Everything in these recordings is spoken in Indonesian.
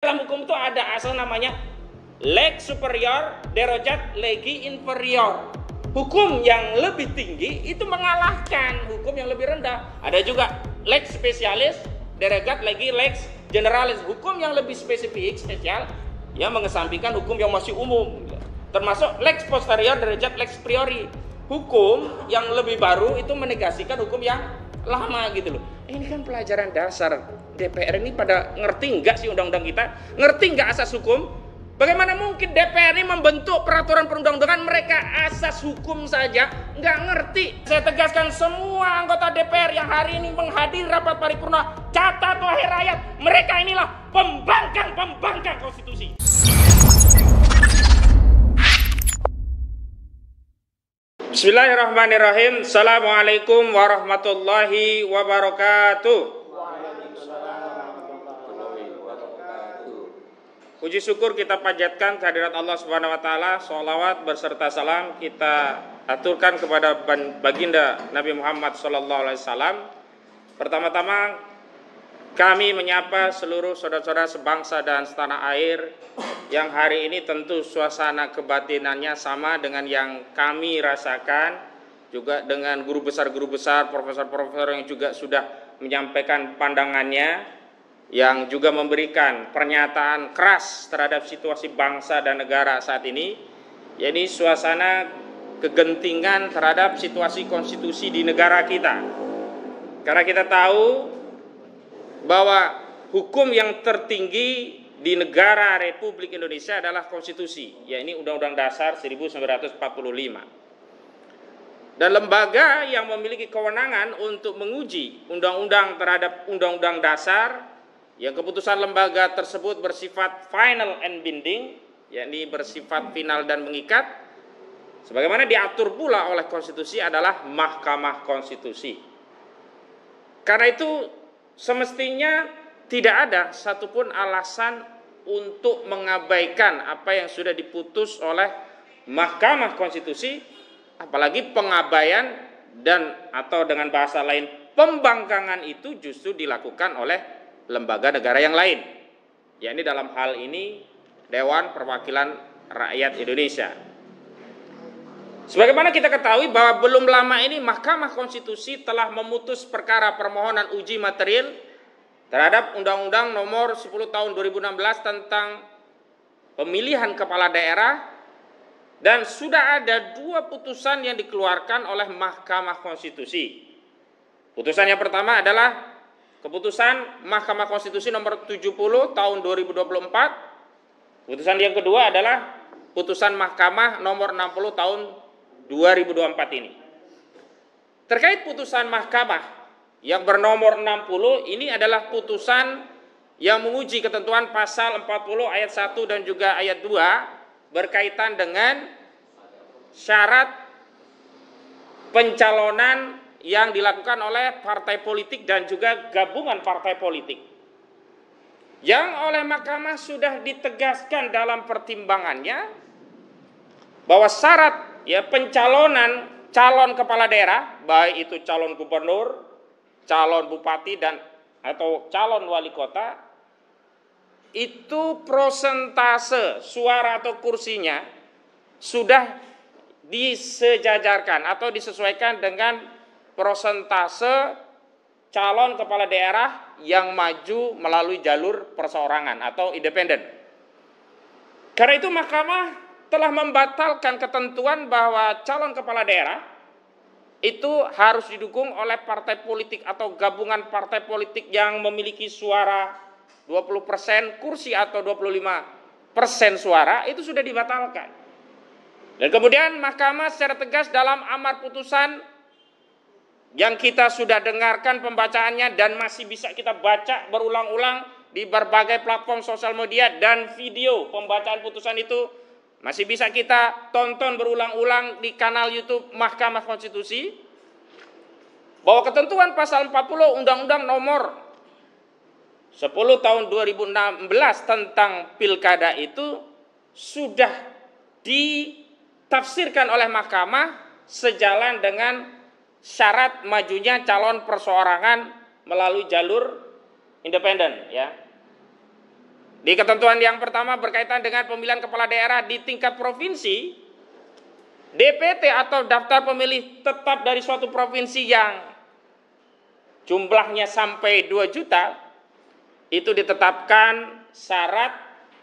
Dalam hukum itu ada asal namanya lex superior, derajat legi inferior. Hukum yang lebih tinggi itu mengalahkan hukum yang lebih rendah. Ada juga lex spesialis, derajat legi lex generalis. Hukum yang lebih spesifik, spesial, ya mengesampingkan hukum yang masih umum. Termasuk lex posterior, derajat lex priori. Hukum yang lebih baru itu menegasikan hukum yang lama gitu loh. Ini kan pelajaran dasar. DPR ini pada ngerti nggak sih undang-undang kita? Ngerti nggak asas hukum? Bagaimana mungkin DPR ini membentuk peraturan perundang-undangan mereka asas hukum saja nggak ngerti? Saya tegaskan semua anggota DPR yang hari ini menghadiri rapat paripurna, catat wahai rakyat, mereka inilah pembangkang konstitusi. Bismillahirrahmanirrahim. Assalamualaikum warahmatullahi wabarakatuh. Puji syukur kita panjatkan kehadirat Allah Subhanahu wa taala, sholawat berserta salam kita aturkan kepada baginda Nabi Muhammad sallallahu alaihi wasallam. Pertama-tama kami menyapa seluruh saudara-saudara sebangsa dan setanah air yang hari ini tentu suasana kebatinannya sama dengan yang kami rasakan, juga dengan guru besar, profesor-profesor yang juga sudah menyampaikan pandangannya, yang juga memberikan pernyataan keras terhadap situasi bangsa dan negara saat ini, yakni suasana kegentingan terhadap situasi konstitusi di negara kita. Karena kita tahu bahwa hukum yang tertinggi di negara Republik Indonesia adalah konstitusi, yakni Undang-Undang Dasar 1945. Dan lembaga yang memiliki kewenangan untuk menguji undang-undang terhadap Undang-Undang Dasar, yang keputusan lembaga tersebut bersifat final and binding, yakni bersifat final dan mengikat, sebagaimana diatur pula oleh konstitusi, adalah Mahkamah Konstitusi. Karena itu semestinya tidak ada satupun alasan untuk mengabaikan apa yang sudah diputus oleh Mahkamah Konstitusi, apalagi pengabaian dan atau dengan bahasa lain pembangkangan itu justru dilakukan oleh lembaga negara yang lain, yakni dalam hal ini Dewan Perwakilan Rakyat Indonesia. Sebagaimana kita ketahui bahwa belum lama ini Mahkamah Konstitusi telah memutus perkara permohonan uji material terhadap Undang-Undang Nomor 10 Tahun 2016 tentang pemilihan kepala daerah, dan sudah ada dua putusan yang dikeluarkan oleh Mahkamah Konstitusi. Putusan yang pertama adalah keputusan Mahkamah Konstitusi nomor 70 tahun 2024. Putusan yang kedua adalah putusan Mahkamah nomor 60 tahun 2024 ini. Terkait putusan Mahkamah yang bernomor 60 ini adalah putusan yang menguji ketentuan pasal 40 ayat 1 dan juga ayat 2 berkaitan dengan syarat pencalonan yang dilakukan oleh partai politik dan juga gabungan partai politik, yang oleh Mahkamah sudah ditegaskan dalam pertimbangannya bahwa syarat pencalonan calon kepala daerah, baik itu calon gubernur, calon bupati dan atau calon wali kota, itu prosentase suara atau kursinya sudah disejajarkan atau disesuaikan dengan prosentase calon kepala daerah yang maju melalui jalur perseorangan atau independen. Karena itu Mahkamah telah membatalkan ketentuan bahwa calon kepala daerah itu harus didukung oleh partai politik atau gabungan partai politik yang memiliki suara 20% kursi atau 25% suara, itu sudah dibatalkan. Dan kemudian Mahkamah secara tegas dalam amar putusan yang kita sudah dengarkan pembacaannya dan masih bisa kita baca berulang-ulang di berbagai platform sosial media, dan video pembacaan putusan itu masih bisa kita tonton berulang-ulang di kanal YouTube Mahkamah Konstitusi, bahwa ketentuan pasal 40 Undang-Undang Nomor 10 Tahun 2016 tentang pilkada itu sudah ditafsirkan oleh Mahkamah sejalan dengan syarat majunya calon perseorangan melalui jalur independen, ya. Di ketentuan yang pertama berkaitan dengan pemilihan kepala daerah di tingkat provinsi, DPT atau daftar pemilih tetap dari suatu provinsi yang jumlahnya sampai 2 juta, itu ditetapkan syarat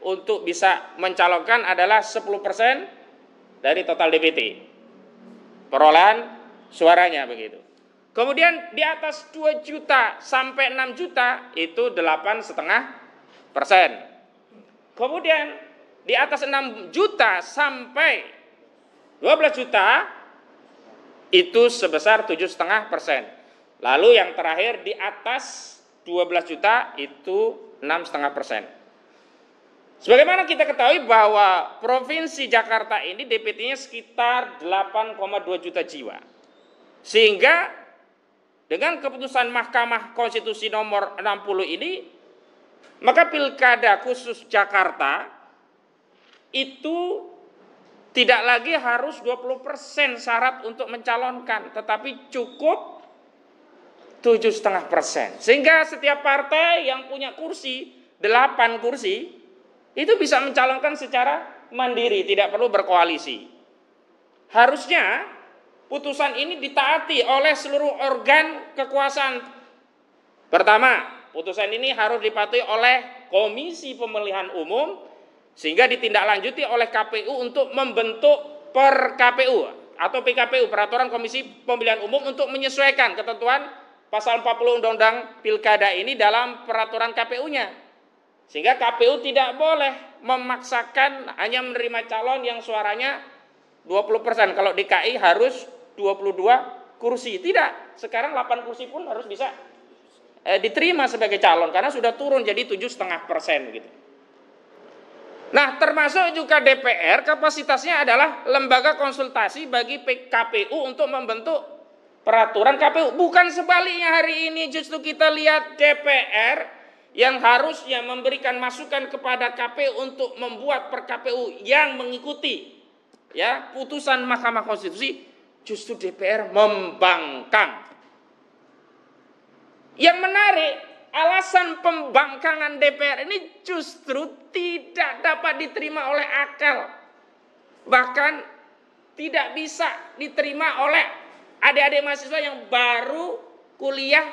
untuk bisa mencalonkan adalah 10% dari total DPT. Perolehan suaranya begitu. Kemudian di atas 2 juta sampai 6 juta itu 8,5%. Kemudian di atas 6 juta sampai 12 juta itu sebesar 7,5%. Lalu yang terakhir di atas 12 juta itu 6,5%. Sebagaimana kita ketahui bahwa Provinsi Jakarta ini DPT-nya sekitar 8,2 juta jiwa. Sehingga dengan keputusan Mahkamah Konstitusi nomor 60 ini, maka pilkada khusus Jakarta itu tidak lagi harus 20% syarat untuk mencalonkan, tetapi cukup 7,5%. Sehingga setiap partai yang punya kursi, 8 kursi, itu bisa mencalonkan secara mandiri, tidak perlu berkoalisi. Harusnya putusan ini ditaati oleh seluruh organ kekuasaan. Pertama, putusan ini harus dipatuhi oleh Komisi Pemilihan Umum, sehingga ditindaklanjuti oleh KPU untuk membentuk per KPU atau PKPU, Peraturan Komisi Pemilihan Umum, untuk menyesuaikan ketentuan pasal 40 Undang-Undang Pilkada ini dalam peraturan KPU-nya. Sehingga KPU tidak boleh memaksakan hanya menerima calon yang suaranya 20%. Kalau DKI harus 22 kursi. Tidak, sekarang 8 kursi pun harus bisa diterima sebagai calon karena sudah turun jadi 7,5% gitu. Nah, termasuk juga DPR kapasitasnya adalah lembaga konsultasi bagi KPU untuk membentuk peraturan KPU. Bukan sebaliknya, hari ini justru kita lihat DPR yang harusnya memberikan masukan kepada KPU untuk membuat per KPU yang mengikuti putusan Mahkamah Konstitusi, justru DPR membangkang. Yang menarik, alasan pembangkangan DPR ini justru tidak dapat diterima oleh akal. Bahkan tidak bisa diterima oleh adik-adik mahasiswa yang baru kuliah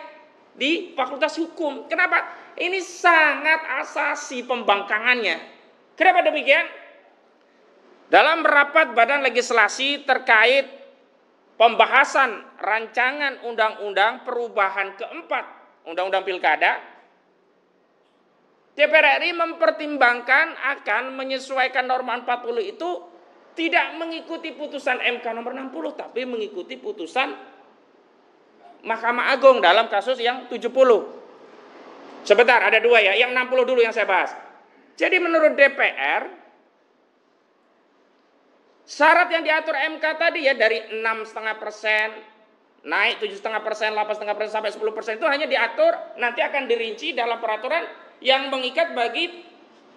di Fakultas Hukum. Kenapa? Ini sangat asasi pembangkangannya. Kenapa demikian? Dalam rapat Badan Legislasi terkait pembahasan rancangan undang-undang perubahan keempat Undang-Undang Pilkada, DPR RI mempertimbangkan akan menyesuaikan norma 40 itu tidak mengikuti putusan MK nomor 60, tapi mengikuti putusan Mahkamah Agung dalam kasus yang 70. Sebentar, ada 2 ya, yang 60 dulu yang saya bahas. Jadi menurut DPR, syarat yang diatur MK tadi dari 6,5%, naik 7,5%, 8,5% sampai 10% itu hanya diatur, nanti akan dirinci dalam peraturan yang mengikat bagi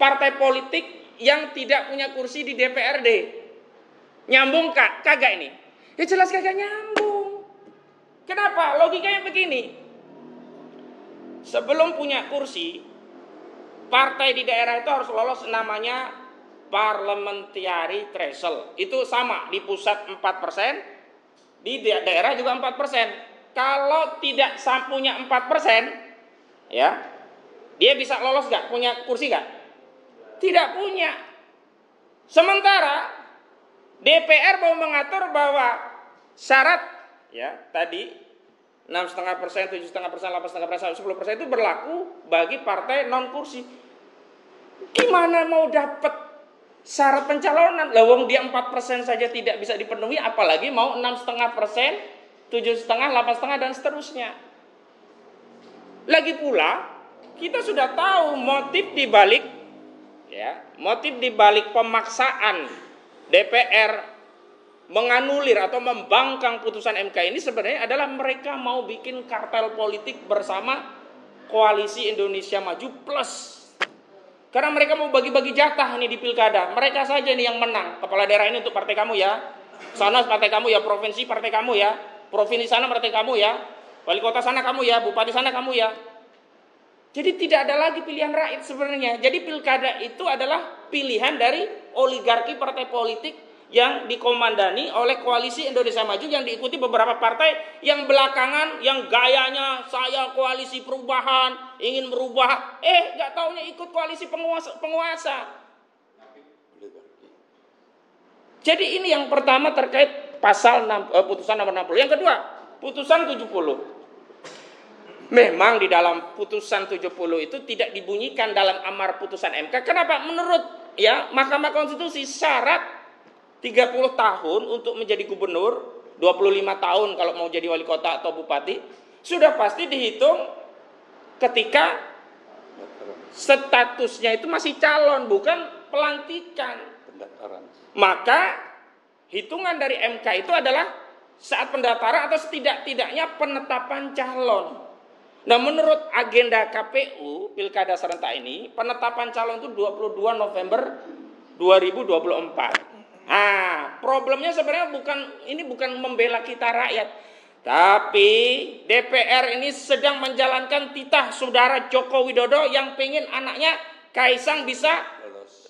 partai politik yang tidak punya kursi di DPRD. Nyambung kagak ini? Ya jelas kagak nyambung. Kenapa? Logikanya begini. Sebelum punya kursi, partai di daerah itu harus lolos namanya parliamentary threshold. Itu sama, di pusat 4%, di daerah juga 4%. Kalau tidak punya 4%, dia bisa lolos gak? Punya kursi gak? Tidak punya. Sementara DPR mau mengatur bahwa syarat tadi 6,5%, 7,5%, 8,5%, 10% itu berlaku bagi partai non kursi. Gimana mau dapat syarat pencalonan? Lawang dia 4% saja tidak bisa dipenuhi, apalagi mau 6,5%, 7,5%, 8,5% dan seterusnya. Lagi pula kita sudah tahu motif dibalik pemaksaan DPR menganulir atau membangkang putusan MK ini sebenarnya adalah mereka mau bikin kartel politik bersama Koalisi Indonesia Maju Plus. Karena mereka mau bagi-bagi jatah nih di pilkada. Mereka saja nih yang menang. Kepala daerah ini untuk partai kamu ya. Sana partai kamu ya, provinsi partai kamu ya. Provinsi sana partai kamu ya. Wali kota sana kamu ya, bupati sana kamu ya. Jadi tidak ada lagi pilihan rakyat sebenarnya. Jadi pilkada itu adalah pilihan dari oligarki partai politik yang dikomandani oleh Koalisi Indonesia Maju yang diikuti beberapa partai yang belakangan yang gayanya saya koalisi perubahan, ingin merubah, nggak taunya ikut koalisi penguasa. Jadi ini yang pertama terkait pasal putusan nomor 60. Yang kedua, putusan 70. Memang di dalam putusan 70 itu tidak dibunyikan dalam amar putusan MK. Kenapa? Menurut Mahkamah Konstitusi syarat 30 tahun untuk menjadi gubernur, 25 tahun kalau mau jadi wali kota atau bupati, sudah pasti dihitung ketika statusnya itu masih calon, bukan pelantikan. Maka hitungan dari MK itu adalah saat pendaftaran atau setidak-tidaknya penetapan calon. Nah, menurut agenda KPU Pilkada serentak ini, penetapan calon itu 22 November 2024. Problemnya sebenarnya bukan membela kita rakyat, tapi DPR ini sedang menjalankan titah saudara Joko Widodo yang pengen anaknya Kaisang bisa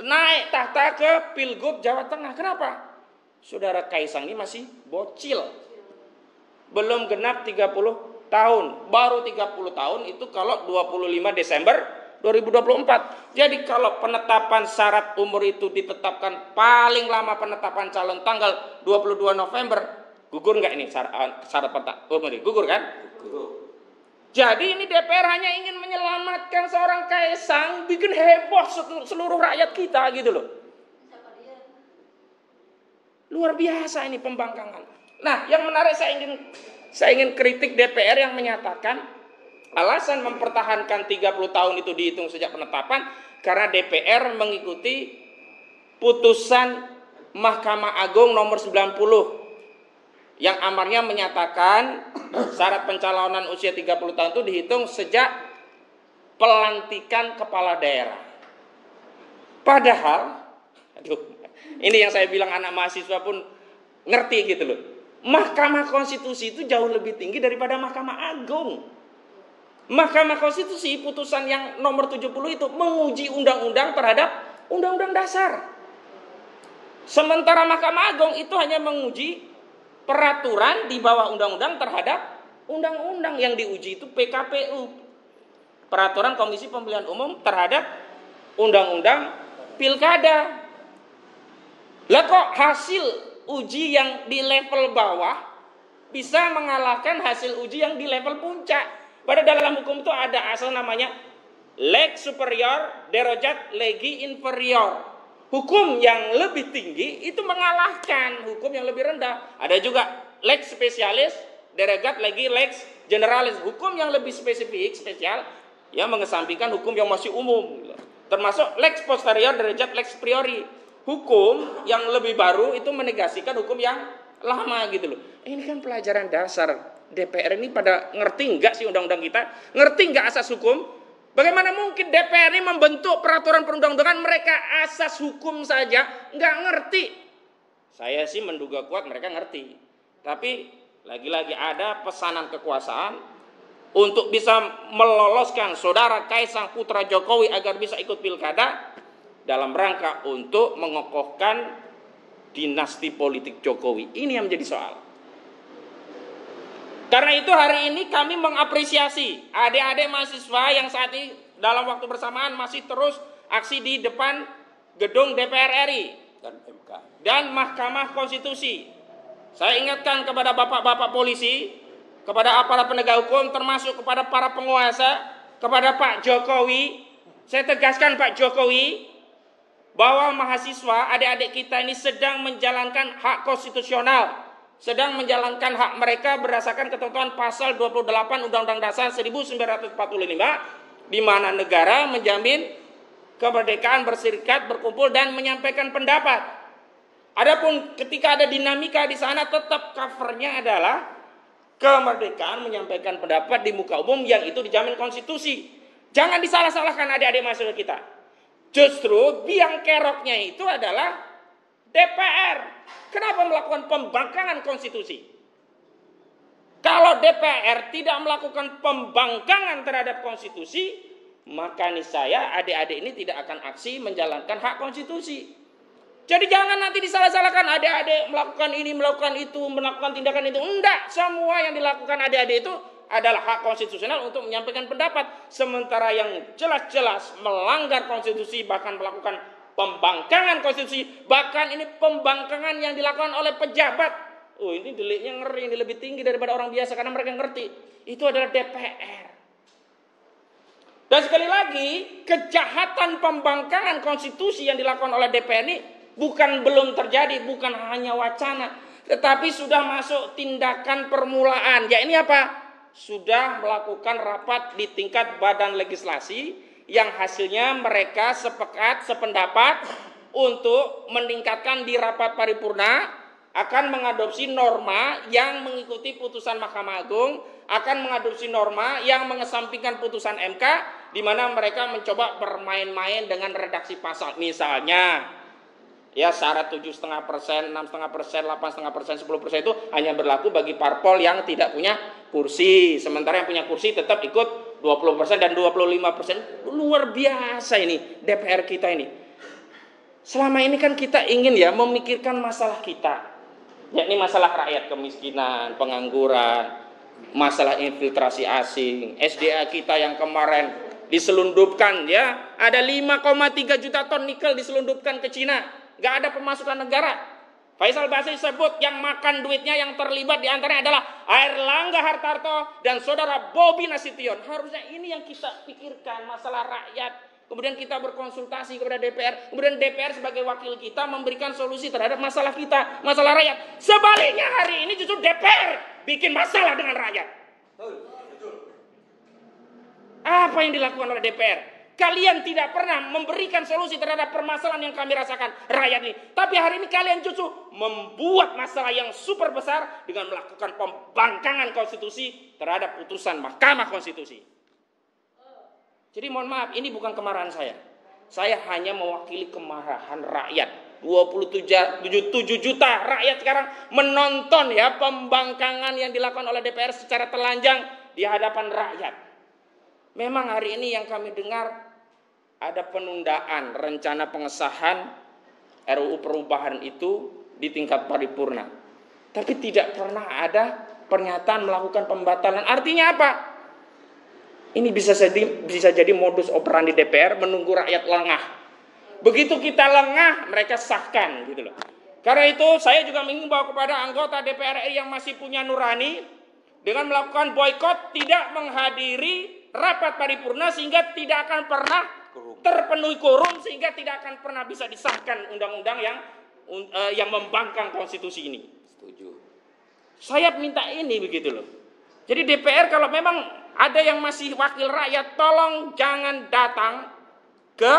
naik tahta ke Pilgub Jawa Tengah. Kenapa? Saudara Kaisang ini masih bocil, belum genap 30 tahun, baru 30 tahun itu kalau 25 Desember 2024. Jadi kalau penetapan syarat umur itu ditetapkan paling lama penetapan calon tanggal 22 November, gugur nggak ini syarat umur ini? Gugur kan? Gugur. Jadi ini DPR hanya ingin menyelamatkan seorang Kaisang, bikin heboh seluruh rakyat kita gitu loh. Luar biasa ini pembangkangan. Nah, yang menarik saya ingin kritik DPR yang menyatakan alasan mempertahankan 30 tahun itu dihitung sejak penetapan karena DPR mengikuti putusan Mahkamah Agung nomor 90 yang amarnya menyatakan syarat pencalonan usia 30 tahun itu dihitung sejak pelantikan kepala daerah. Padahal, ini yang saya bilang anak mahasiswa pun ngerti gitu loh. Mahkamah Konstitusi itu jauh lebih tinggi daripada Mahkamah Agung. Mahkamah Konstitusi putusan yang nomor 70 itu menguji undang-undang terhadap undang-undang dasar. Sementara Mahkamah Agung itu hanya menguji peraturan di bawah undang-undang terhadap undang-undang. Yang diuji itu PKPU, peraturan Komisi Pemilihan Umum terhadap undang-undang pilkada. Lah kok hasil uji yang di level bawah bisa mengalahkan hasil uji yang di level puncak? Pada dalam hukum itu ada asal namanya lex superior derajat legi inferior. Hukum yang lebih tinggi itu mengalahkan hukum yang lebih rendah. Ada juga lex spesialis derajat legi lex generalis. Hukum yang lebih spesifik, spesial, yang mengesampingkan hukum yang masih umum. Termasuk lex posterior derajat lex priori. Hukum yang lebih baru itu menegasikan hukum yang lama gitu loh. Ini kan pelajaran dasar. DPR ini pada ngerti nggak sih undang-undang kita? Ngerti nggak asas hukum? Bagaimana mungkin DPR ini membentuk peraturan perundang-undangan mereka asas hukum saja nggak ngerti? Saya sih menduga kuat mereka ngerti. Tapi lagi-lagi ada pesanan kekuasaan untuk bisa meloloskan saudara Kaisang putra Jokowi agar bisa ikut pilkada dalam rangka untuk mengokohkan dinasti politik Jokowi. Ini yang menjadi soal. Karena itu hari ini kami mengapresiasi adik-adik mahasiswa yang saat ini dalam waktu bersamaan masih terus aksi di depan gedung DPR RI dan Mahkamah Konstitusi. Saya ingatkan kepada bapak-bapak polisi, kepada aparat penegak hukum, termasuk kepada para penguasa, kepada Pak Jokowi. Saya tegaskan Pak Jokowi, bahwa mahasiswa, adik-adik kita ini sedang menjalankan hak konstitusional, sedang menjalankan hak mereka berdasarkan ketentuan pasal 28 Undang-Undang Dasar 1945, di mana negara menjamin kemerdekaan berserikat, berkumpul, dan menyampaikan pendapat. Adapun ketika ada dinamika di sana, tetap covernya adalah kemerdekaan menyampaikan pendapat di muka umum yang itu dijamin konstitusi. Jangan disalah-salahkan adik-adik mahasiswa kita. Justru biang keroknya itu adalah DPR. Kenapa melakukan pembangkangan konstitusi? Kalau DPR tidak melakukan pembangkangan terhadap konstitusi, maka niscaya adik-adik ini tidak akan aksi menjalankan hak konstitusi. Jadi jangan nanti disalah-salahkan adik-adik melakukan ini, melakukan itu, melakukan tindakan itu. Enggak, semua yang dilakukan adik-adik itu adalah hak konstitusional untuk menyampaikan pendapat. Sementara yang jelas-jelas melanggar konstitusi, bahkan melakukan pembangkangan konstitusi, bahkan ini pembangkangan yang dilakukan oleh pejabat. Oh, ini deliknya ngeri, ini lebih tinggi daripada orang biasa karena mereka ngerti. Itu adalah DPR. Dan sekali lagi, kejahatan pembangkangan konstitusi yang dilakukan oleh DPR ini belum terjadi, bukan hanya wacana, tetapi sudah masuk tindakan permulaan. Ya ini apa? Sudah melakukan rapat di tingkat badan legislasi yang hasilnya mereka sependapat untuk meningkatkan di rapat paripurna akan mengadopsi norma yang mengikuti putusan Mahkamah Agung, akan mengadopsi norma yang mengesampingkan putusan MK, di mana mereka mencoba bermain-main dengan redaksi pasal. Misalnya, ya syarat 7,5%, 6,5%, 8,5%, 10% itu hanya berlaku bagi parpol yang tidak punya kursi. Sementara yang punya kursi tetap ikut 20% dan 25%. Luar biasa ini DPR kita ini. Selama ini kan kita ingin ya memikirkan masalah kita, yakni masalah rakyat, kemiskinan, pengangguran, masalah infiltrasi asing, SDA kita yang kemarin diselundupkan ya, ada 5,3 juta ton nikel diselundupkan ke Cina. Gak ada pemasukan negara. Faisal Basri sebut yang makan duitnya yang terlibat diantaranya adalah Airlangga Hartarto dan saudara Bobi Nasution. Harusnya ini yang kita pikirkan, masalah rakyat. Kemudian kita berkonsultasi kepada DPR. Kemudian DPR sebagai wakil kita memberikan solusi terhadap masalah kita, masalah rakyat. Sebaliknya hari ini justru DPR bikin masalah dengan rakyat. Apa yang dilakukan oleh DPR? Kalian tidak pernah memberikan solusi terhadap permasalahan yang kami rasakan rakyat ini. Tapi hari ini kalian justru membuat masalah yang super besar dengan melakukan pembangkangan konstitusi terhadap putusan Mahkamah Konstitusi. Jadi mohon maaf, ini bukan kemarahan saya. Saya hanya mewakili kemarahan rakyat. 27 juta rakyat sekarang menonton ya pembangkangan yang dilakukan oleh DPR secara telanjang di hadapan rakyat. Memang hari ini yang kami dengar ada penundaan rencana pengesahan RUU perubahan itu di tingkat paripurna. Tapi tidak pernah ada pernyataan melakukan pembatalan. Artinya apa? Ini bisa jadi modus operandi DPR menunggu rakyat lengah. Begitu kita lengah, mereka sahkan gitu loh. Karena itu saya juga mengimbau kepada anggota DPR RI yang masih punya nurani dengan melakukan boikot, tidak menghadiri rapat paripurna sehingga tidak akan pernah terpenuhi quorum, sehingga tidak akan pernah bisa disahkan undang-undang yang membangkang konstitusi ini. Setuju. Saya minta ini begitu loh. Jadi DPR kalau memang ada yang masih wakil rakyat, tolong jangan datang ke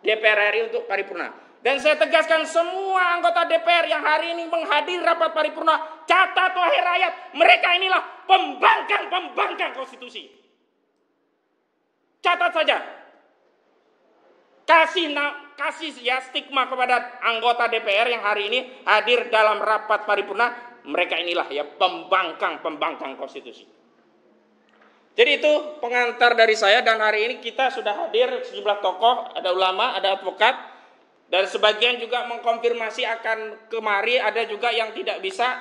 DPR RI untuk paripurna. Dan saya tegaskan semua anggota DPR yang hari ini menghadiri rapat paripurna, catat wahai rakyat, mereka inilah pembangkang konstitusi. Catat saja. Kasih ya stigma kepada anggota DPR yang hari ini hadir dalam rapat paripurna, mereka inilah ya pembangkang konstitusi. Jadi itu pengantar dari saya, dan hari ini kita sudah hadir sejumlah tokoh, ada ulama, ada advokat, dan sebagian juga mengkonfirmasi akan kemari, ada juga yang tidak bisa,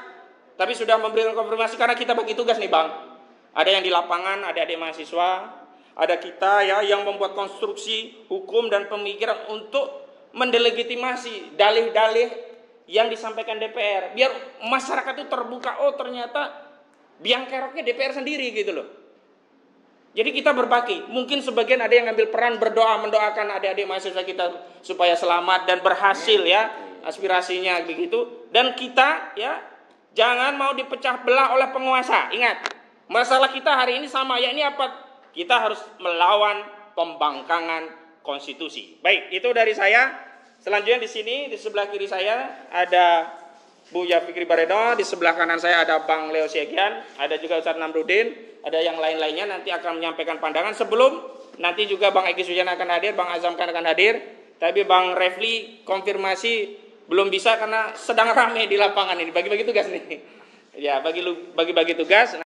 tapi sudah memberikan konfirmasi karena kita bagi tugas nih Bang. Ada yang di lapangan, ada adik mahasiswa, ada kita ya yang membuat konstruksi hukum dan pemikiran untuk mendelegitimasi dalih-dalih yang disampaikan DPR. Biar masyarakat itu terbuka, oh ternyata biang keroknya DPR sendiri gitu loh. Jadi kita berbagi. Mungkin sebagian ada yang ngambil peran berdoa, mendoakan adik-adik mahasiswa kita supaya selamat dan berhasil ya aspirasinya begitu. Dan kita ya jangan mau dipecah belah oleh penguasa. Ingat, masalah kita hari ini sama, yakni apa? Kita harus melawan pembangkangan konstitusi. Baik, itu dari saya. Selanjutnya di sini di sebelah kiri saya ada Buya Fikri Baredo, di sebelah kanan saya ada Bang Leo Siegian, ada juga Ustaz Namrudin, ada yang lain-lainnya nanti akan menyampaikan pandangan. Sebelum nanti juga Bang Egy Sujana akan hadir, Bang Azam akan hadir, tapi Bang Refli konfirmasi belum bisa karena sedang ramai di lapangan ini, bagi-bagi tugas nih. Ya, bagi tugas.